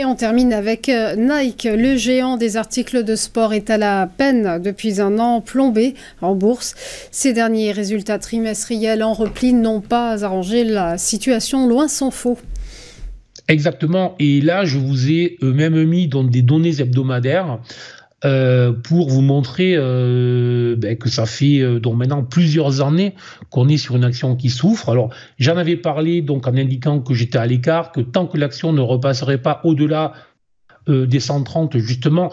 Et on termine avec Nike. Le géant des articles de sport est à la peine depuis un an, plombé en bourse. Ces derniers résultats trimestriels en repli n'ont pas arrangé la situation, loin s'en faut. Exactement. Et là, je vous ai même mis dans des données hebdomadaires pour vous montrer que ça fait donc maintenant plusieurs années qu'on est sur une action qui souffre. Alors, j'en avais parlé donc en indiquant que j'étais à l'écart, que tant que l'action ne repasserait pas au-delà des 130, justement,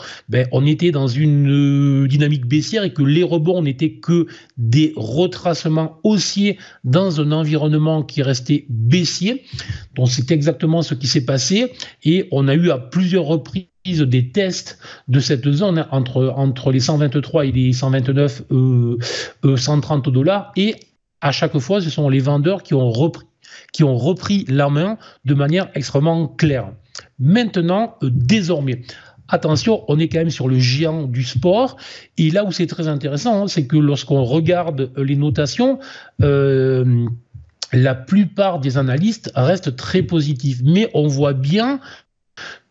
on était dans une dynamique baissière et que les rebonds n'étaient que des retracements haussiers dans un environnement qui restait baissier. Donc c'est exactement ce qui s'est passé et on a eu à plusieurs reprises des tests de cette zone entre les 123 et les 129, 130 dollars, et à chaque fois ce sont les vendeurs qui ont repris la main de manière extrêmement claire. Maintenant, désormais, attention, on est quand même sur le géant du sport. Et là où c'est très intéressant, c'est que lorsqu'on regarde les notations, la plupart des analystes restent très positifs. Mais on voit bien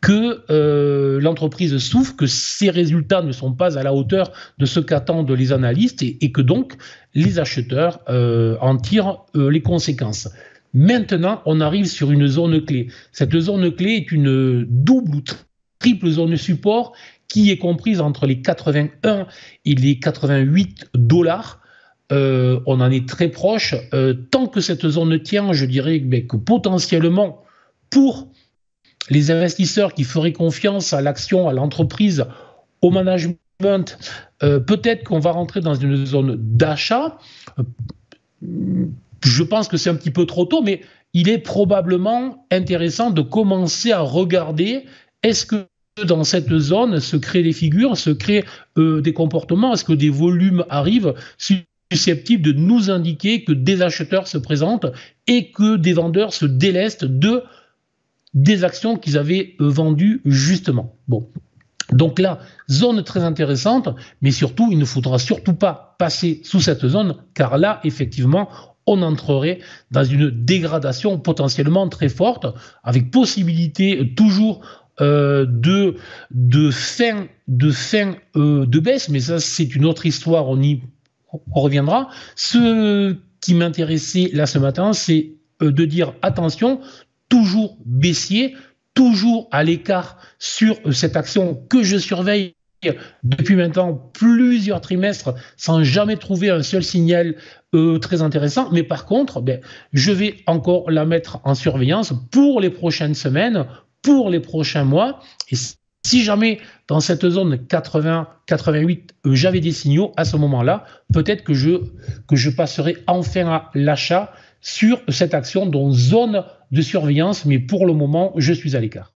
que l'entreprise souffre, que ses résultats ne sont pas à la hauteur de ce qu'attendent les analystes et que donc les acheteurs en tirent les conséquences. Maintenant, on arrive sur une zone clé. Cette zone clé est une double ou triple zone support qui est comprise entre les 81 et les 88 dollars. On en est très proche. Tant que cette zone tient, je dirais que potentiellement, pour les investisseurs qui feraient confiance à l'action, à l'entreprise, au management, peut-être qu'on va rentrer dans une zone d'achat. Je pense que c'est un petit peu trop tôt, mais il est probablement intéressant de commencer à regarder, est-ce que dans cette zone se créent des figures, se créent des comportements, est-ce que des volumes arrivent susceptibles de nous indiquer que des acheteurs se présentent et que des vendeurs se délestent des actions qu'ils avaient vendues justement. Bon. Donc là, zone très intéressante, mais surtout, il ne faudra surtout pas passer sous cette zone, car là, effectivement, on entrerait dans une dégradation potentiellement très forte, avec possibilité toujours de fin de baisse, mais ça c'est une autre histoire, on reviendra. Ce qui m'intéressait là ce matin, c'est de dire attention, toujours baissier, toujours à l'écart sur cette action que je surveille depuis maintenant plusieurs trimestres sans jamais trouver un seul signal très intéressant. Mais par contre, je vais encore la mettre en surveillance pour les prochaines semaines, pour les prochains mois. Et si jamais dans cette zone 80-88, j'avais des signaux, à ce moment-là, peut-être que je passerai enfin à l'achat sur cette action, donc zone de surveillance. Mais pour le moment, je suis à l'écart.